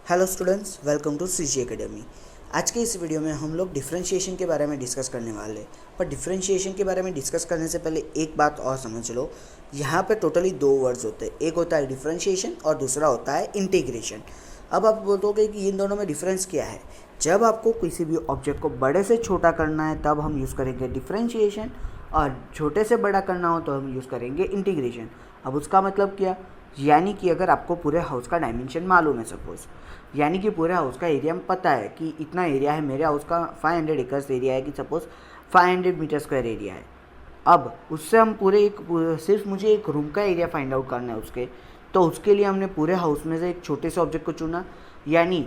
Hello students, welcome to CG academy. आज के इस वीडियो में हम लोग डिफरेंशिएशन के बारे में डिस्कस करने वाले हैं। पर डिफरेंशिएशन के बारे में डिस्कस करने से पहले एक बात और समझ लो। यहाँ पे टोटली दो वर्ड्स होते हैं, एक होता है डिफरेंशिएशन और दूसरा होता है इंटीग्रेशन। अब आप बोलोगे कि इन दोनों में डिफरेंस क्या है। जब आपको किसी भी ऑब्जेक्ट को बड़े से छोटा करना है तब हम यूज़ करेंगे डिफरेंशिएशन, और छोटे से बड़ा करना हो तो हम यूज़ करेंगे इंटीग्रेशन। अब उसका मतलब क्या, यानी कि अगर आपको पूरे हाउस का डायमेंशन मालूम है सपोज़, यानी कि पूरे हाउस का एरिया में पता है कि इतना एरिया है, मेरे हाउस का 500 एकर्स एरिया है कि सपोज़ 500 मीटर स्क्वायर एरिया है। अब उससे हम सिर्फ मुझे एक रूम का एरिया फाइंड आउट करना है उसके, तो उसके लिए हमने पूरे हाउस में से एक छोटे से ऑब्जेक्ट को चुना। यानी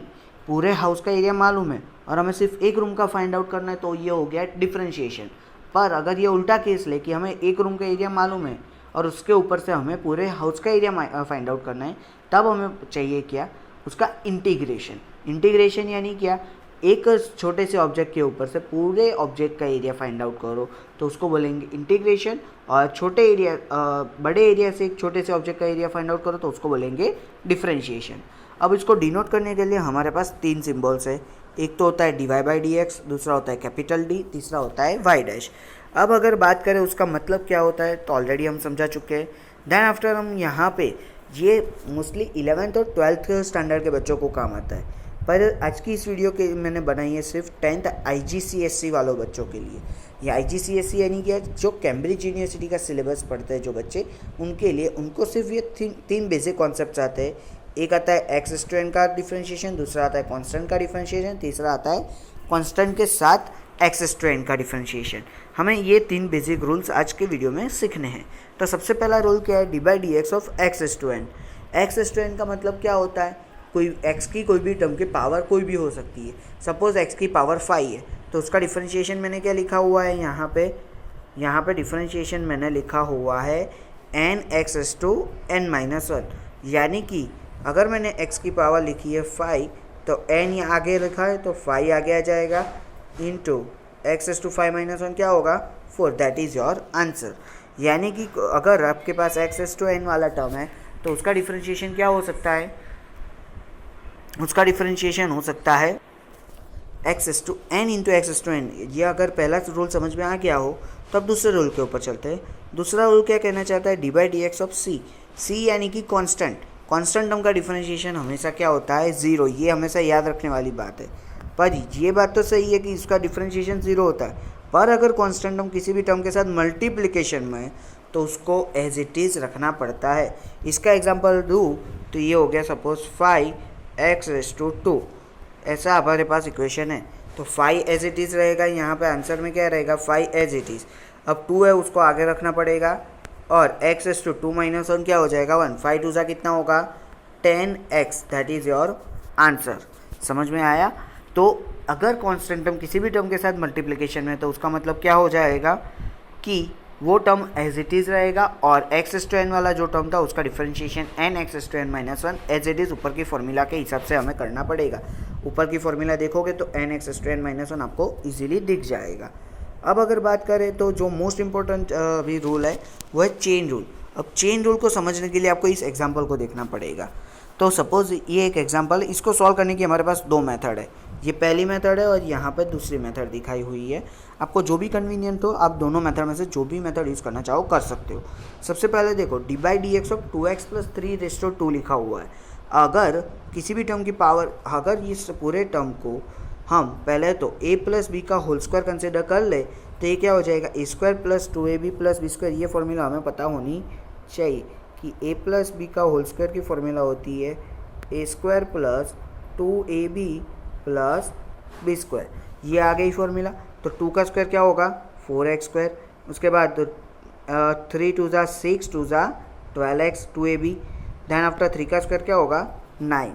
पूरे हाउस का एरिया मालूम है और हमें सिर्फ एक रूम का फाइंड आउट करना है, तो ये हो गया डिफरेंशिएशन। पर अगर ये उल्टा केस ले कि हमें एक रूम का एरिया मालूम है और उसके ऊपर से हमें पूरे हाउस का एरिया फाइंड आउट करना है, तब हमें चाहिए क्या, उसका इंटीग्रेशन। इंटीग्रेशन यानी क्या, एक छोटे से ऑब्जेक्ट के ऊपर से पूरे ऑब्जेक्ट का एरिया फाइंड आउट करो तो उसको बोलेंगे इंटीग्रेशन, और बड़े एरिया से एक छोटे से ऑब्जेक्ट का एरिया फाइंड आउट करो तो उसको बोलेंगे डिफरेंशिएशन। अब इसको डिनोट करने के लिए हमारे पास तीन सिंबल्स है। एक तो होता है dy बाई डी एक्स, दूसरा होता है कैपिटल D, तीसरा होता है y डैश। अब अगर बात करें उसका मतलब क्या होता है तो ऑलरेडी हम समझा चुके हैं। देन आफ्टर हम यहाँ पे ये मोस्टली 11th और 12th स्टैंडर्ड के बच्चों को काम आता है, पर आज की इस वीडियो के मैंने बनाई है सिर्फ 10th IGCSE वालों बच्चों के लिए। ये IGCSE यानी कि जो कैम्ब्रिज यूनिवर्सिटी का सिलेबस पढ़ते हैं जो बच्चे, उनके लिए उनको सिर्फ ये तीन बेसिक कॉन्सेप्ट आते हैं। एक आता है एक्स स्टूडेंट का डिफरेंशिएशन, दूसरा आता है कांस्टेंट का डिफरेंशिएशन, तीसरा आता है कांस्टेंट के साथ एक्स स्टूडेंट का डिफरेंशिएशन। हमें ये तीन बेसिक रूल्स आज के वीडियो में सीखने हैं। तो सबसे पहला रूल क्या है, D by D X of x student. X student का मतलब क्या होता है, कोई एक्स की कोई भी टर्म की पावर कोई भी हो सकती है। सपोज एक्स की पावर 5 है तो उसका डिफरेंशिएशन मैंने क्या लिखा हुआ है, यहाँ पे डिफरेंशिएशन मैंने लिखा हुआ है n x s to n minus 1। यानी कि अगर मैंने x की पावर लिखी है 5 तो n यहाँ आगे लिखा है तो 5 आगे आ जाएगा, into x s to 5 minus 1 क्या होगा 4। That is your answer. यानी कि अगर आपके पास एक्स एस टू एन वाला टर्म है तो उसका डिफरेंशिएशन क्या हो सकता है, उसका डिफरेंशिएशन हो सकता है x s to n into x s to n. ये अगर पहला रूल समझ में आ गया हो तो अब दूसरे रूल के ऊपर चलते हैं। दूसरा रूल क्या कहना चाहता है, D by D X of C यानी कि कांस्टेंट। कांस्टेंट टर्म का डिफरेंशिएशन हमेशा क्या होता है, ज़ीरो। ये हमेशा याद रखने वाली बात है। पर ये बात तो सही है कि इसका डिफरेंशिएशन ज़ीरो होता है, पर अगर कांस्टेंट टर्म किसी भी टर्म के साथ मल्टीप्लिकेशन में है तो उसको एज इट इज़ रखना पड़ता है। इसका एग्जांपल दूँ तो ये हो गया सपोज 5x⁻²। ऐसा हमारे पास इक्वेशन है तो 5 एज इट इज़ रहेगा, यहाँ पे आंसर में क्या रहेगा 5 एज इट इज़। अब 2 है उसको आगे रखना पड़ेगा, और x⁻² माइनस 1 क्या हो जाएगा 1। 5 2 सा कितना होगा 10x। That is your answer. समझ में आया। तो अगर कांस्टेंट टर्म किसी भी टर्म के साथ मल्टीप्लिकेशन में तो उसका मतलब क्या हो जाएगा कि वो टर्म एज इट इज़ रहेगा, और x⁻n वाला जो टर्म था उसका differentiation n(x⁻n minus 1) as it is ऊपर की फॉर्मूला के हिसाब से हमें करना पड़ेगा। ऊपर की फॉर्मूला देखोगे तो n(x⁻n माइनस 1) आपको इजीली दिख जाएगा। अब अगर बात करें तो जो मोस्ट इम्पोर्टेंट भी रूल है वो है चेन रूल। अब चेन रूल को समझने के लिए आपको इस एग्जांपल को देखना पड़ेगा। तो सपोज़ ये एक एग्जांपल है, इसको सॉल्व करने की हमारे पास दो मेथड है। ये पहली मेथड है और यहाँ पर दूसरी मेथड दिखाई हुई है। आपको जो भी कन्वीनियंट हो आप दोनों मेथड में से जो भी मेथड यूज़ करना चाहो कर सकते हो। सबसे पहले देखो, D by D X of 2x + 3⁻² लिखा हुआ है। अगर किसी भी टर्म की पावर, अगर इस पूरे टर्म को हम पहले तो a + b का होल स्क्वायर कंसिडर कर ले तो ये क्या हो जाएगा a² + 2ab + b²। ये फॉर्मूला हमें पता होनी चाहिए कि a + b का होल स्क्वायर की फॉर्मूला होती है a² + 2ab + b²। ये आ गई फॉर्मूला। तो 2 का स्क्वायर क्या होगा 4x²। उसके बाद 3 2 ज़ा 6, 2 ज़ा 12x 2ab। देन आफ्टर 3 का स्क्वायर क्या होगा 9।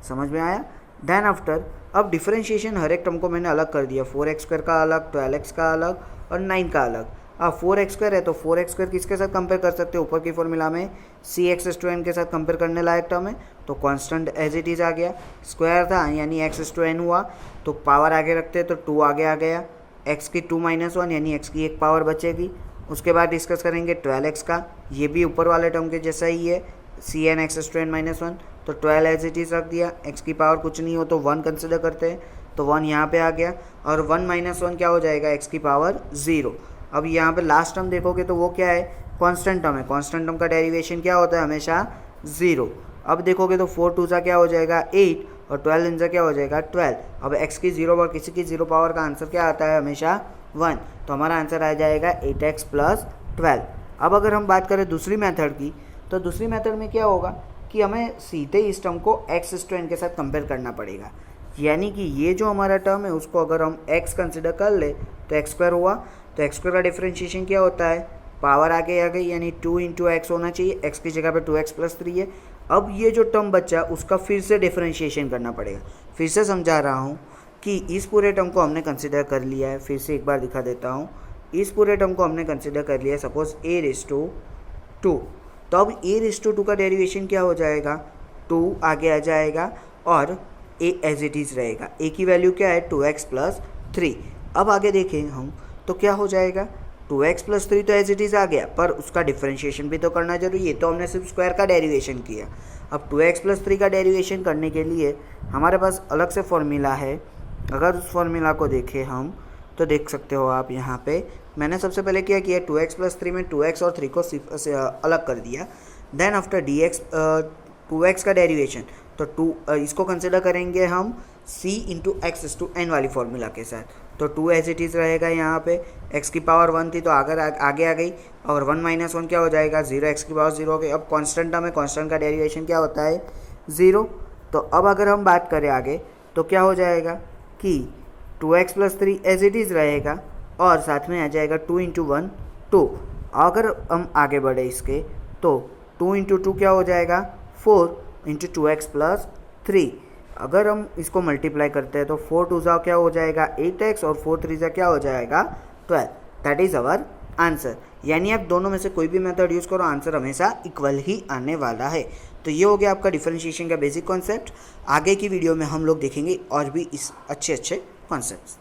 समझ में आया। देन आफ्टर अब डिफरेंशिएशन हर एक टर्म को मैंने अलग कर दिया, 4x² का अलग, 12x का अलग और 9 का अलग। अब 4x² है तो 4x² किसके साथ कंपेयर कर सकते हो, ऊपर की फॉर्मूला में cx⁻n के साथ कंपेयर करने लायक टर्म है तो कांस्टेंट एज इट इज़ आ गया। स्क्वायर था यानी x⁻n हुआ तो पावर आगे रखते तो 2 आगे आ गया, x की 2 माइनस 1 यानी x की एक पावर बचेगी। उसके बाद डिस्कस करेंगे 12x का, ये भी ऊपर वाले टर्म के जैसा ही है cn x⁻n माइनस 1। तो 12 एज इट इज़ रख दिया। एक्स की पावर कुछ नहीं हो तो 1 कंसिडर करते हैं, तो 1 यहाँ पे आ गया, और 1 माइनस 1 क्या हो जाएगा, एक्स की पावर 0। अब यहाँ पे लास्ट टर्म देखोगे तो वो क्या है, कांस्टेंट टर्म है। कांस्टेंट टर्म का डेरिवेशन क्या होता है, हमेशा 0। अब देखोगे तो 4 टू सा क्या हो जाएगा 8, और 12 इन सा क्या हो जाएगा 12। अब x की 0 और किसी की 0 पावर का आंसर क्या आता है, हमेशा 1। तो हमारा आंसर आ जाएगा 8x प्लस 12। अब अगर हम बात करें दूसरी मेथड की, तो दूसरी मेथड में क्या होगा कि हमें सीधे इस टर्म को x/n के साथ कंपेयर करना पड़ेगा। यानी कि ये जो हमारा टर्म है उसको अगर हम x कंसिडर कर ले तो x² हुआ, तो x² का डिफरेंशिएशन क्या होता है, पावर आगे आ गई, यानी 2 इंटू एक्स होना चाहिए। x की जगह पे 2x प्लस 3 है। अब ये जो टर्म बचा उसका फिर से डिफरेंशिएशन करना पड़ेगा। फिर से समझा रहा हूँ कि इस पूरे टर्म को हमने कंसिडर कर लिया है। फिर से एक बार दिखा देता हूँ, इस पूरे टर्म को हमने कंसिडर कर लिया है सपोज a⁻²। तो अब a⁻² का डेरिवेशन क्या हो जाएगा, 2 आगे आ जाएगा और a एज इट इज़ रहेगा। a की वैल्यू क्या है 2x प्लस 3। अब आगे देखें हम तो क्या हो जाएगा, 2x प्लस 3 तो एज इट इज़ आ गया, पर उसका डिफरेंशिएशन भी तो करना जरूरी है। तो हमने सिर्फ स्क्वायर का डेरिवेशन किया। अब 2x प्लस 3 का डेरिवेशन करने के लिए हमारे पास अलग से फॉर्मूला है। अगर उस फॉर्मूला को देखें हम तो देख सकते हो आप, यहाँ पे मैंने सबसे पहले क्या किया, 2x प्लस 3 में 2x और 3 को अलग कर दिया। देन आफ्टर dx 2x का डेरिवेशन, तो 2 इसको कंसिडर करेंगे हम c इंटू x/n वाली फॉर्मूला के साथ। तो 2 एज इट इज़ रहेगा, यहाँ पे x की पावर 1 थी तो आगे आ गई, और 1 माइनस 1 क्या हो जाएगा 0, x की पावर 0 हो गई। अब कांस्टेंट टर्म है, कांस्टेंट का डेरिवेशन क्या होता है 0। तो अब अगर हम बात करें आगे तो क्या हो जाएगा कि 2x plus 3 as it is रहेगा, और साथ में आ जाएगा 2 इंटू 1 2। अगर हम आगे बढ़े इसके तो 2 इंटू 2 क्या हो जाएगा 4 इंटू 2x प्लस 3। अगर हम इसको मल्टीप्लाई करते हैं तो 4 टू ज़ा क्या हो जाएगा 8x, और 4 3 ज़ा क्या हो जाएगा 12। That is our answer. यानी आप दोनों में से कोई भी मेथड यूज़ करो, आंसर हमेशा इक्वल ही आने वाला है। तो ये हो गया आपका डिफरेंशिएशन का बेसिक कॉन्सेप्ट। आगे की वीडियो में हम लोग देखेंगे और भी इस अच्छे कॉन्सेप्ट्स।